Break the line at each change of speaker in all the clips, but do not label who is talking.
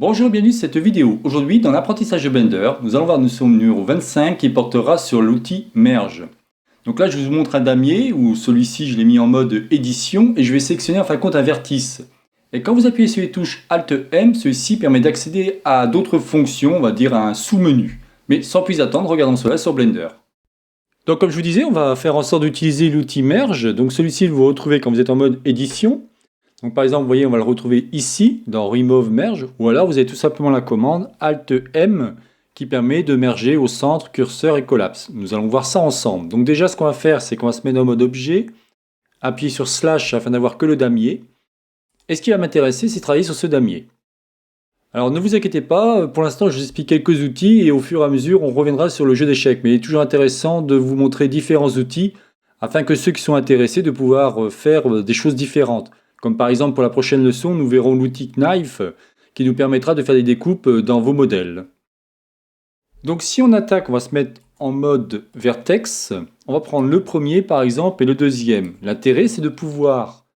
Bonjour, bienvenue sur cette vidéo. Aujourd'hui, dans l'apprentissage de Blender, nous allons voir le son numéro 25 qui portera sur l'outil Merge. Donc là, je vous montre un damier, où celui-ci, je l'ai mis en mode édition, et je vais sélectionner en fin de compte un vertice. Et quand vous appuyez sur les touches Alt-M, celui-ci permet d'accéder à d'autres fonctions, on va dire à un sous-menu. Mais sans plus attendre, regardons cela sur Blender. Donc comme je vous disais, on va faire en sorte d'utiliser l'outil Merge. Donc celui-ci, vous le retrouvez quand vous êtes en mode édition. Donc par exemple, vous voyez, on va le retrouver ici, dans Remove Merge, ou alors vous avez tout simplement la commande Alt-M qui permet de merger au centre, curseur et collapse. Nous allons voir ça ensemble. Donc déjà, ce qu'on va faire, c'est qu'on va se mettre en mode objet, appuyer sur Slash afin d'avoir que le damier. Et ce qui va m'intéresser, c'est travailler sur ce damier. Alors ne vous inquiétez pas, pour l'instant je vous explique quelques outils et au fur et à mesure on reviendra sur le jeu d'échecs. Mais il est toujours intéressant de vous montrer différents outils afin que ceux qui sont intéressés de pouvoir faire des choses différentes. Comme par exemple pour la prochaine leçon, nous verrons l'outil Knife qui nous permettra de faire des découpes dans vos modèles. Donc si on attaque, on va se mettre en mode vertex. On va prendre le premier par exemple et le deuxième. L'intérêt c'est de pouvoir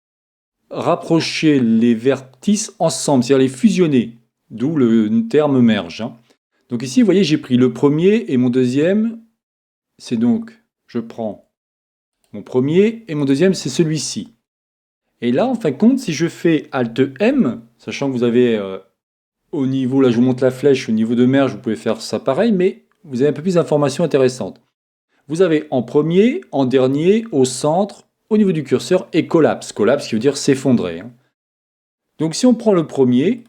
rapprocher les vertices ensemble, c'est-à-dire les fusionner. D'où le terme merge. Donc ici, vous voyez, j'ai pris le premier et mon deuxième. C'est donc, je prends mon premier et mon deuxième, c'est celui-ci. Et là, en fin de compte, si je fais Alt-M, sachant que vous avez au niveau, là je vous montre la flèche, au niveau de merge, vous pouvez faire ça pareil, mais vous avez un peu plus d'informations intéressantes. Vous avez en premier, en dernier, au centre, au niveau du curseur et collapse. Collapse qui veut dire s'effondrer. Donc si on prend le premier,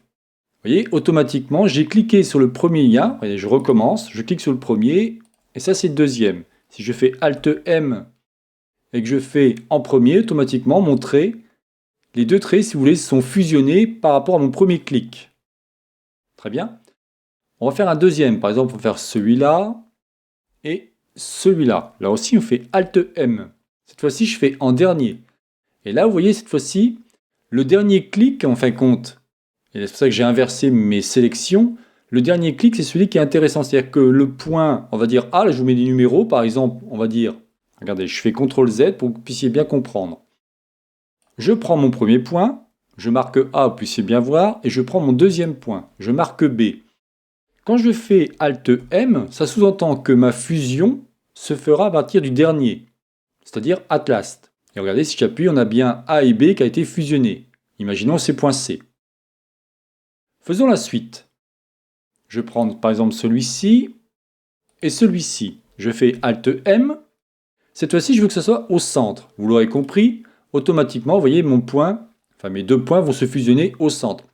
vous voyez, automatiquement, j'ai cliqué sur le premier lien. Voyez, je recommence, je clique sur le premier, et ça c'est le deuxième. Si je fais Alt-M et que je fais en premier, automatiquement, mon trait, les deux traits, si vous voulez, sont fusionnés par rapport à mon premier clic. Très bien. On va faire un deuxième. Par exemple, on va faire celui-là et celui-là. Là aussi, on fait Alt-M. Cette fois-ci, je fais en dernier. Et là, vous voyez, cette fois-ci, le dernier clic, en fin de compte, et c'est pour ça que j'ai inversé mes sélections. Le dernier clic, c'est celui qui est intéressant. C'est-à-dire que le point, on va dire A, là je vous mets des numéros, par exemple, on va dire, regardez, je fais CTRL-Z pour que vous puissiez bien comprendre. Je prends mon premier point, je marque A, vous puissiez bien voir, et je prends mon deuxième point, je marque B. Quand je fais Alt-M, ça sous-entend que ma fusion se fera à partir du dernier, c'est-à-dire at last. Et regardez, si j'appuie, on a bien A et B qui a été fusionné. Imaginons ces points C. Faisons la suite. Je prends par exemple celui-ci et celui-ci. Je fais Alt-M. Cette fois-ci, je veux que ce soit au centre. Vous l'aurez compris, automatiquement, vous voyez, mon point, enfin mes deux points vont se fusionner au centre.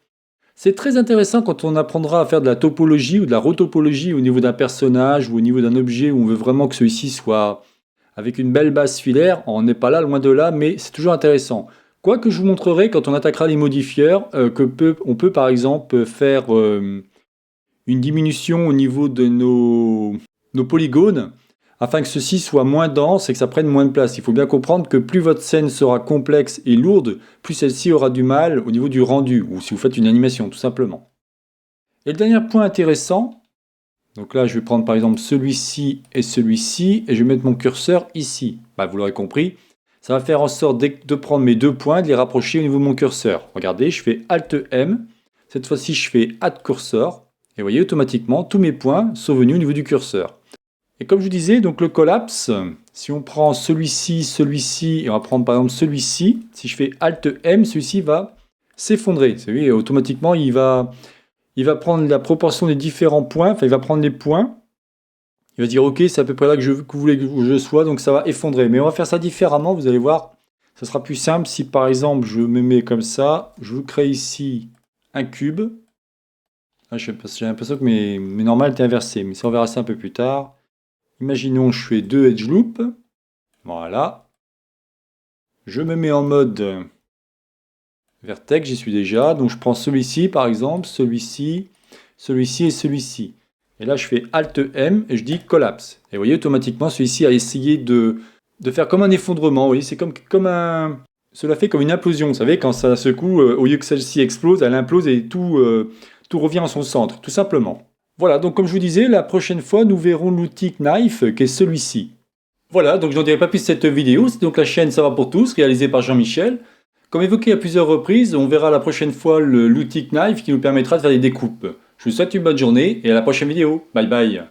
C'est très intéressant quand on apprendra à faire de la topologie ou de la retopologie au niveau d'un personnage ou au niveau d'un objet où on veut vraiment que celui-ci soit avec une belle base filaire. On n'est pas là, loin de là, mais c'est toujours intéressant. Quoique je vous montrerai quand on attaquera les modifieurs on peut par exemple faire une diminution au niveau de nos polygones afin que ceci soit moins dense et que ça prenne moins de place. Il faut bien comprendre que plus votre scène sera complexe et lourde, plus celle-ci aura du mal au niveau du rendu, ou si vous faites une animation tout simplement. Et le dernier point intéressant, donc là je vais prendre par exemple celui-ci et celui-ci et je vais mettre mon curseur ici. Vous l'aurez compris. Ça va faire en sorte de prendre mes deux points et de les rapprocher au niveau de mon curseur. Regardez, je fais Alt-M. Cette fois-ci, je fais Add Cursor. Et vous voyez, automatiquement, tous mes points sont venus au niveau du curseur. Et comme je vous disais, donc le collapse, si on prend celui-ci, celui-ci, et on va prendre par exemple celui-ci, si je fais Alt-M, celui-ci va s'effondrer. Vous voyez, automatiquement, il va prendre la proportion des différents points, enfin, il va prendre les points. Il va dire ok, c'est à peu près là que vous voulez que je sois, donc ça va effondrer. Mais on va faire ça différemment, vous allez voir. Ça sera plus simple si par exemple je me mets comme ça, je vous crée ici un cube. J'ai l'impression que mes normales étaient inversées, mais ça on verra ça un peu plus tard. Imaginons je fais deux edge loops. Voilà. Je me mets en mode vertex, j'y suis déjà. Donc je prends celui-ci par exemple, celui-ci, celui-ci et celui-ci. Et là, je fais Alt-M et je dis collapse. Et vous voyez, automatiquement, celui-ci a essayé de faire comme un effondrement. Vous voyez, c'est comme un... Cela fait comme une implosion. Vous savez, quand ça secoue, au lieu que celle-ci explose, elle implose et tout revient en son centre, tout simplement. Voilà, donc comme je vous disais, la prochaine fois, nous verrons l'outil Knife, qui est celui-ci. Voilà, donc je n'en dirai pas plus de cette vidéo. C'est donc la chaîne Ça va pour tous, réalisée par Jean-Michel. Comme évoqué à plusieurs reprises, on verra la prochaine fois l'outil Knife qui nous permettra de faire des découpes. Je vous souhaite une bonne journée et à la prochaine vidéo. Bye bye.